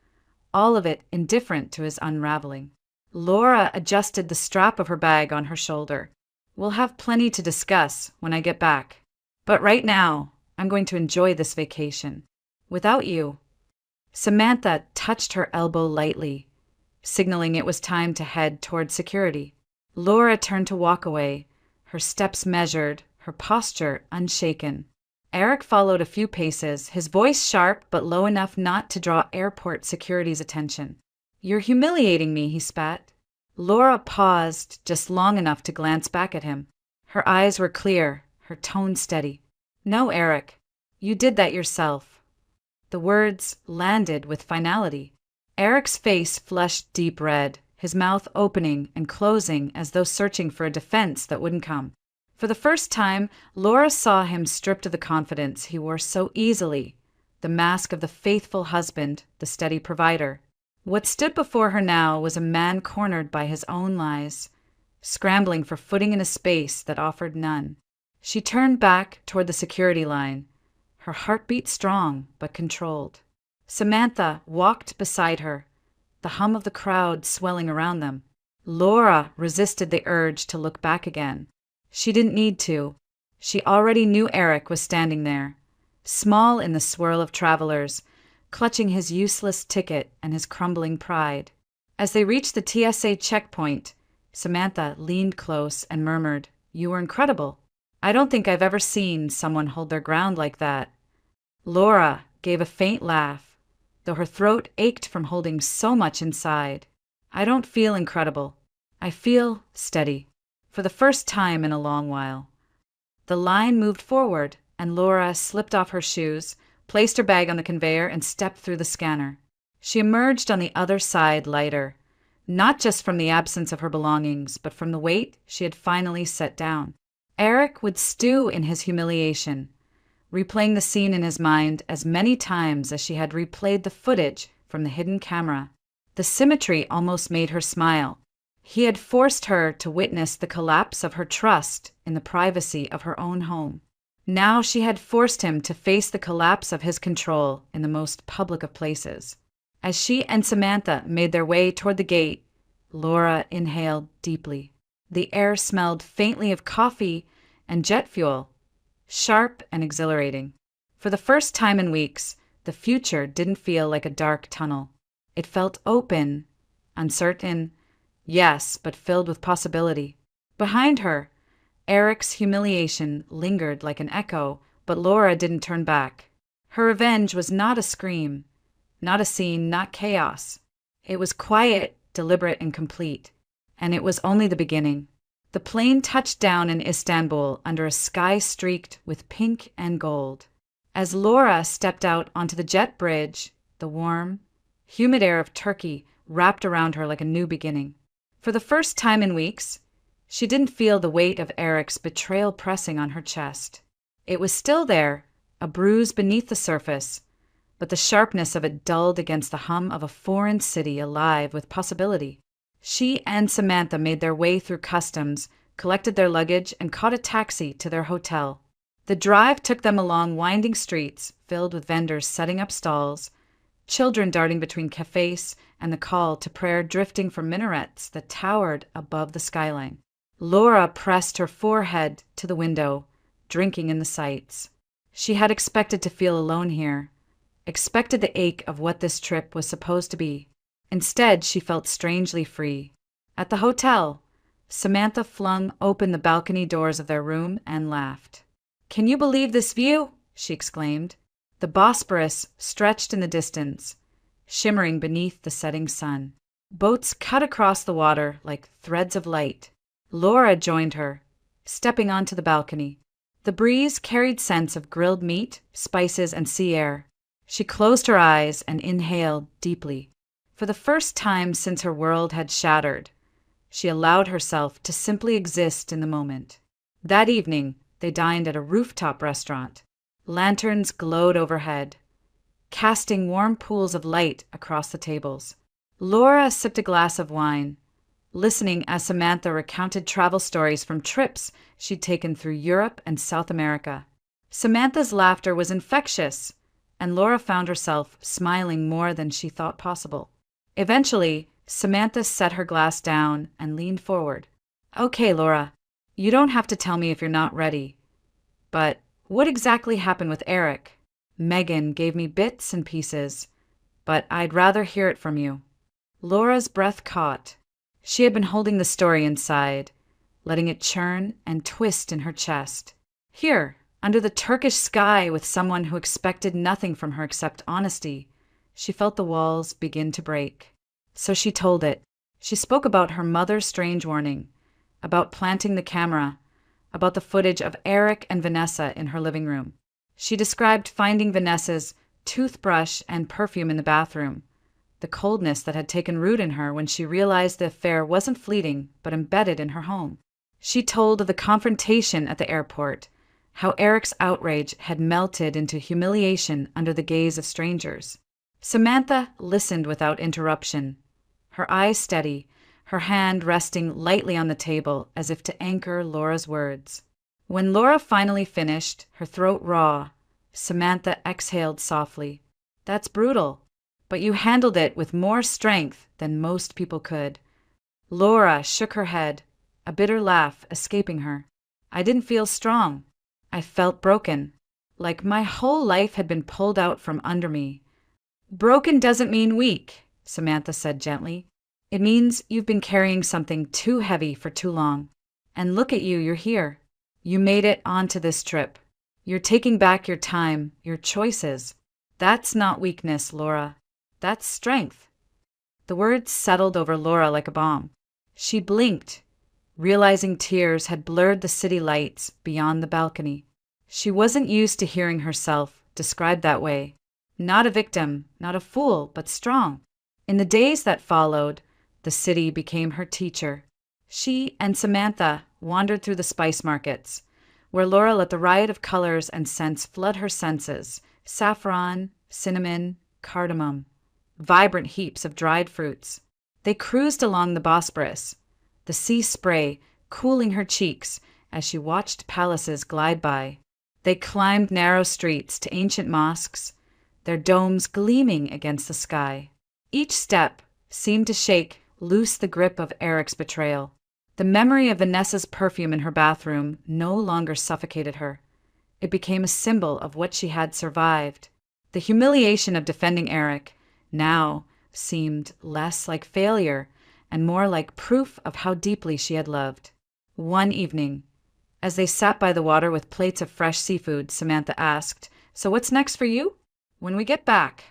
all of it indifferent to his unraveling. Laura adjusted the strap of her bag on her shoulder. "We'll have plenty to discuss when I get back. But right now, I'm going to enjoy this vacation. Without you." Samantha touched her elbow lightly, signaling it was time to head toward security. Laura turned to walk away, her steps measured, her posture unshaken. Eric followed a few paces, his voice sharp but low enough not to draw airport security's attention. "You're humiliating me," he spat. Laura paused just long enough to glance back at him. Her eyes were clear, her tone steady. "No, Eric, you did that yourself." The words landed with finality. Eric's face flushed deep red, his mouth opening and closing as though searching for a defense that wouldn't come. For the first time, Laura saw him stripped of the confidence he wore so easily, the mask of the faithful husband, the steady provider. What stood before her now was a man cornered by his own lies, scrambling for footing in a space that offered none. She turned back toward the security line, her heartbeat strong but controlled. Samantha walked beside her, the hum of the crowd swelling around them. Laura resisted the urge to look back again. She didn't need to. She already knew Eric was standing there, small in the swirl of travelers, clutching his useless ticket and his crumbling pride. As they reached the TSA checkpoint, Samantha leaned close and murmured, "You were incredible. I don't think I've ever seen someone hold their ground like that." Laura gave a faint laugh, though her throat ached from holding so much inside. "I don't feel incredible. I feel steady." for the first time in a long while. The line moved forward, and Laura slipped off her shoes, placed her bag on the conveyor, and stepped through the scanner. She emerged on the other side lighter, not just from the absence of her belongings, but from the weight she had finally set down. Eric would stew in his humiliation, replaying the scene in his mind as many times as she had replayed the footage from the hidden camera. The symmetry almost made her smile. He had forced her to witness the collapse of her trust in the privacy of her own home. Now she had forced him to face the collapse of his control in the most public of places. As she and Samantha made their way toward the gate, Laura inhaled deeply. The air smelled faintly of coffee and jet fuel, sharp and exhilarating. For the first time in weeks, the future didn't feel like a dark tunnel. It felt open, uncertain, yes, but filled with possibility. Behind her, Eric's humiliation lingered like an echo, but Laura didn't turn back. Her revenge was not a scream, not a scene, not chaos. It was quiet, deliberate, and complete. And it was only the beginning. The plane touched down in Istanbul under a sky streaked with pink and gold. As Laura stepped out onto the jet bridge, the warm, humid air of Turkey wrapped around her like a new beginning. For the first time in weeks, she didn't feel the weight of Eric's betrayal pressing on her chest. It was still there, a bruise beneath the surface, but the sharpness of it dulled against the hum of a foreign city alive with possibility. She and Samantha made their way through customs, collected their luggage, and caught a taxi to their hotel. The drive took them along winding streets filled with vendors setting up stalls, children darting between cafes, and the call to prayer drifting from minarets that towered above the skyline. Laura pressed her forehead to the window, drinking in the sights. She had expected to feel alone here, expected the ache of what this trip was supposed to be. Instead, she felt strangely free. At the hotel, Samantha flung open the balcony doors of their room and laughed. "Can you believe this view?" she exclaimed. The Bosporus stretched in the distance, shimmering beneath the setting sun. Boats cut across the water like threads of light. Laura joined her, stepping onto the balcony. The breeze carried scents of grilled meat, spices, and sea air. She closed her eyes and inhaled deeply. For the first time since her world had shattered, she allowed herself to simply exist in the moment. That evening, they dined at a rooftop restaurant. Lanterns glowed overhead, casting warm pools of light across the tables. Laura sipped a glass of wine, listening as Samantha recounted travel stories from trips she'd taken through Europe and South America. Samantha's laughter was infectious, and Laura found herself smiling more than she thought possible. Eventually, Samantha set her glass down and leaned forward. "Okay, Laura, you don't have to tell me if you're not ready. But what exactly happened with Eric? Megan gave me bits and pieces, but I'd rather hear it from you." Laura's breath caught. She had been holding the story inside, letting it churn and twist in her chest. Here, under the Turkish sky with someone who expected nothing from her except honesty, she felt the walls begin to break. So she told it. She spoke about her mother's strange warning, about planting the camera, about the footage of Eric and Vanessa in her living room. She described finding Vanessa's toothbrush and perfume in the bathroom, the coldness that had taken root in her when she realized the affair wasn't fleeting but embedded in her home. She told of the confrontation at the airport, how Eric's outrage had melted into humiliation under the gaze of strangers. Samantha listened without interruption, her eyes steady, her hand resting lightly on the table as if to anchor Laura's words. When Laura finally finished, her throat raw, Samantha exhaled softly. "That's brutal, but you handled it with more strength than most people could." Laura shook her head, a bitter laugh escaping her. "I didn't feel strong. I felt broken, like my whole life had been pulled out from under me." "Broken doesn't mean weak," Samantha said gently. "It means you've been carrying something too heavy for too long. And look at you, you're here. You made it onto this trip. You're taking back your time, your choices. That's not weakness, Laura. That's strength." The words settled over Laura like a bomb. She blinked, realizing tears had blurred the city lights beyond the balcony. She wasn't used to hearing herself described that way. Not a victim, not a fool, but strong. In the days that followed, the city became her teacher. She and Samantha wandered through the spice markets, where Laura let the riot of colors and scents flood her senses: saffron, cinnamon, cardamom, vibrant heaps of dried fruits. They cruised along the Bosporus, the sea spray cooling her cheeks as she watched palaces glide by. They climbed narrow streets to ancient mosques, their domes gleaming against the sky. Each step seemed to shake loose the grip of Eric's betrayal. The memory of Vanessa's perfume in her bathroom no longer suffocated her. It became a symbol of what she had survived. The humiliation of defending Eric now seemed less like failure and more like proof of how deeply she had loved. One evening, as they sat by the water with plates of fresh seafood, Samantha asked, "So what's next for you?" "When we get back."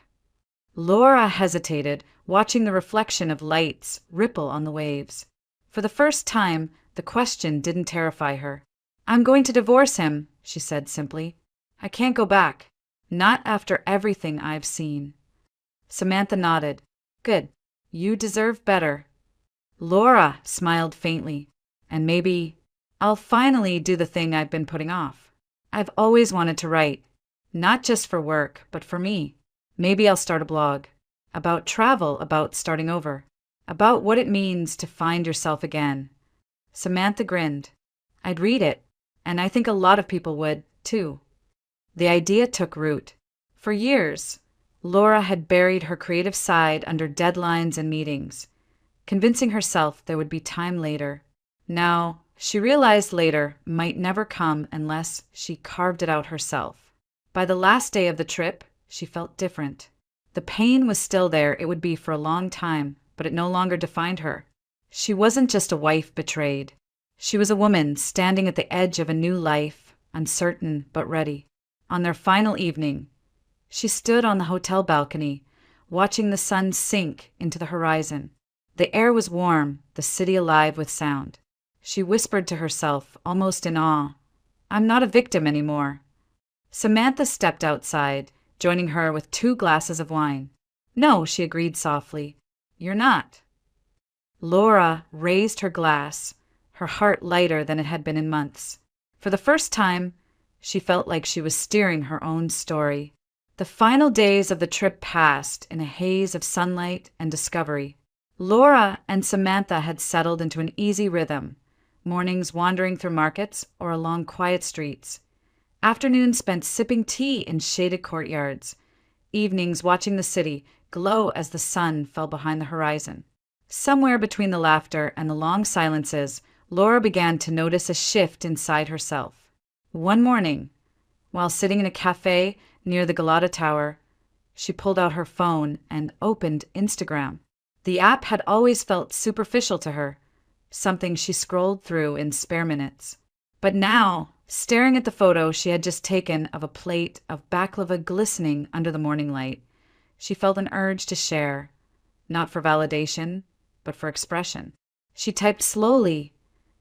Laura hesitated, watching the reflection of lights ripple on the waves. For the first time, the question didn't terrify her. "I'm going to divorce him," she said simply. "I can't go back. Not after everything I've seen." Samantha nodded. "Good. You deserve better." Laura smiled faintly. "And maybe I'll finally do the thing I've been putting off. I've always wanted to write, not just for work, but for me. Maybe I'll start a blog. About travel, about starting over. About what it means to find yourself again." Samantha grinned. "I'd read it, and I think a lot of people would, too." The idea took root. For years, Laura had buried her creative side under deadlines and meetings, convincing herself there would be time later. Now, she realized later might never come unless she carved it out herself. By the last day of the trip, she felt different. The pain was still there, it would be for a long time, but it no longer defined her. She wasn't just a wife betrayed. She was a woman standing at the edge of a new life, uncertain but ready. On their final evening, she stood on the hotel balcony, watching the sun sink into the horizon. The air was warm, the city alive with sound. She whispered to herself, almost in awe, "I'm not a victim anymore." Samantha stepped outside, joining her with 2 glasses of wine. "No," she agreed softly, "you're not." Laura raised her glass, her heart lighter than it had been in months. For the first time, she felt like she was steering her own story. The final days of the trip passed in a haze of sunlight and discovery. Laura and Samantha had settled into an easy rhythm, mornings wandering through markets or along quiet streets, afternoons spent sipping tea in shaded courtyards, evenings watching the city glow as the sun fell behind the horizon. Somewhere between the laughter and the long silences, Laura began to notice a shift inside herself. One morning, while sitting in a cafe near the Galata Tower, she pulled out her phone and opened Instagram. The app had always felt superficial to her, something she scrolled through in spare minutes. But now, staring at the photo she had just taken of a plate of baklava glistening under the morning light, she felt an urge to share, not for validation, but for expression. She typed slowly,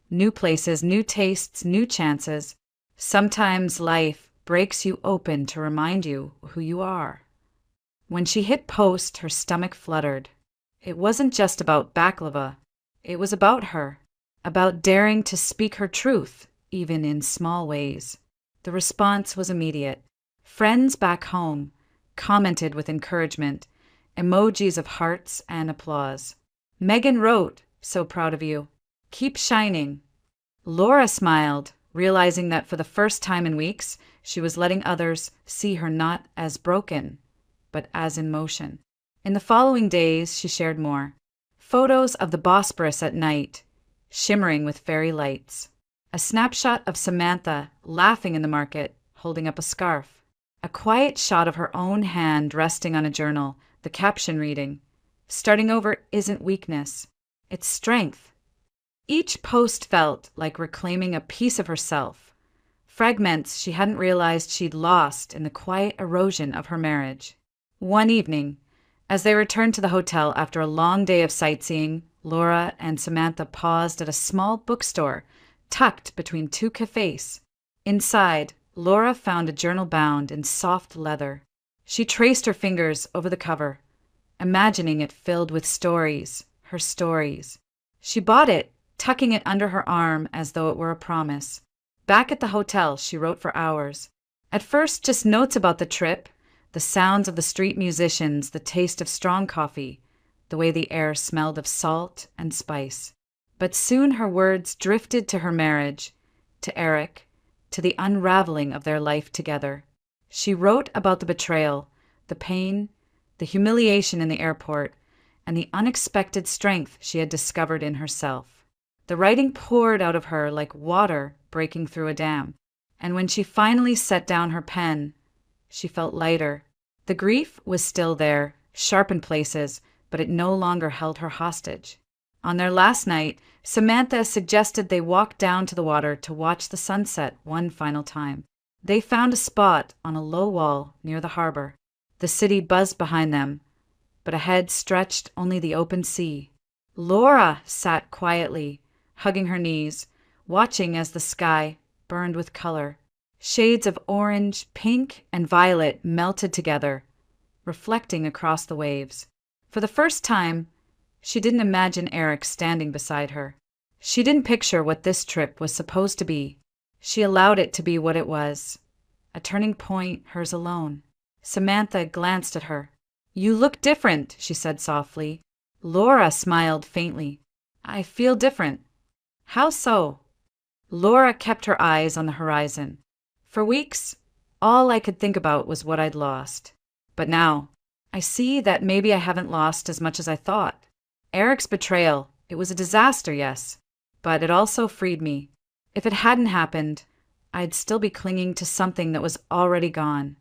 "New places, new tastes, new chances. Sometimes life breaks you open to remind you who you are." When she hit post, her stomach fluttered. It wasn't just about baklava. It was about her, about daring to speak her truth, even in small ways. The response was immediate. Friends back home commented with encouragement, emojis of hearts and applause. Megan wrote, "So proud of you. Keep shining." Laura smiled, realizing that for the first time in weeks, she was letting others see her not as broken, but as in motion. In the following days, she shared more. Photos of the Bosporus at night, shimmering with fairy lights. A snapshot of Samantha laughing in the market, holding up a scarf. A quiet shot of her own hand resting on a journal, the caption reading, "Starting over isn't weakness, it's strength." Each post felt like reclaiming a piece of herself, fragments she hadn't realized she'd lost in the quiet erosion of her marriage. One evening, as they returned to the hotel after a long day of sightseeing, Laura and Samantha paused at a small bookstore tucked between two cafes. Inside, Laura found a journal bound in soft leather. She traced her fingers over the cover, imagining it filled with stories, her stories. She bought it, tucking it under her arm as though it were a promise. Back at the hotel, she wrote for hours. At first, just notes about the trip, the sounds of the street musicians, the taste of strong coffee, the way the air smelled of salt and spice. But soon her words drifted to her marriage, to Eric, to the unraveling of their life together. She wrote about the betrayal, the pain, the humiliation in the airport, and the unexpected strength she had discovered in herself. The writing poured out of her like water breaking through a dam, and when she finally set down her pen, she felt lighter. The grief was still there, sharp in places, but it no longer held her hostage. On their last night, Samantha suggested they walk down to the water to watch the sunset one final time. They found a spot on a low wall near the harbor. The city buzzed behind them, but ahead stretched only the open sea. Laura sat quietly, hugging her knees, watching as the sky burned with color. Shades of orange, pink, and violet melted together, reflecting across the waves. For the first time, she didn't imagine Eric standing beside her. She didn't picture what this trip was supposed to be. She allowed it to be what it was, a turning point, hers alone. Samantha glanced at her. "You look different," she said softly. Laura smiled faintly. "I feel different." "How so?" Laura kept her eyes on the horizon. "For weeks, all I could think about was what I'd lost. But now, I see that maybe I haven't lost as much as I thought. Eric's betrayal, it was a disaster, yes, but it also freed me. If it hadn't happened, I'd still be clinging to something that was already gone."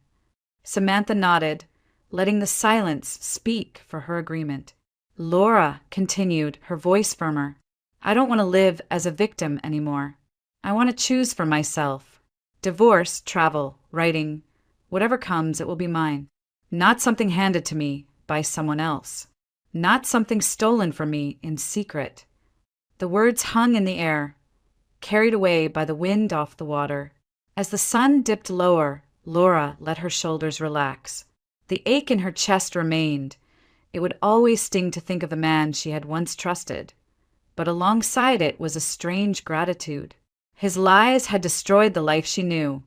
Samantha nodded, letting the silence speak for her agreement. Laura continued, her voice firmer. "I don't want to live as a victim anymore. I want to choose for myself. Divorce, travel, writing, whatever comes, it will be mine. Not something handed to me by someone else. Not something stolen from me in secret." The words hung in the air, carried away by the wind off the water. As the sun dipped lower, Laura let her shoulders relax. The ache in her chest remained. It would always sting to think of the man she had once trusted. But alongside it was a strange gratitude. His lies had destroyed the life she knew,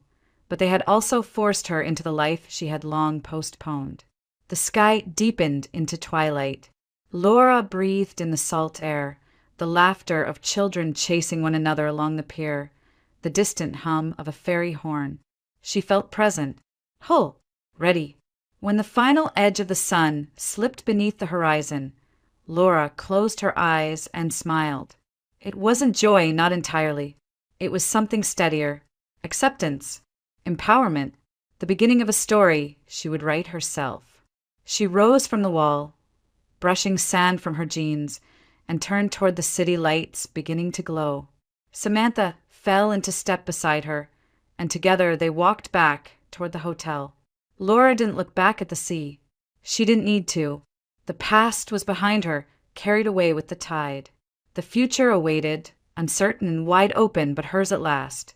but they had also forced her into the life she had long postponed. The sky deepened into twilight. Laura breathed in the salt air, the laughter of children chasing one another along the pier, the distant hum of a ferry horn. She felt present, whole, ready. When the final edge of the sun slipped beneath the horizon, Laura closed her eyes and smiled. It wasn't joy, not entirely. It was something steadier. Acceptance. Empowerment. The beginning of a story she would write herself. She rose from the wall, brushing sand from her jeans, and turned toward the city lights beginning to glow. Samantha fell into step beside her, and together they walked back toward the hotel. Laura didn't look back at the sea. She didn't need to. The past was behind her, carried away with the tide. The future awaited, uncertain and wide open, but hers at last.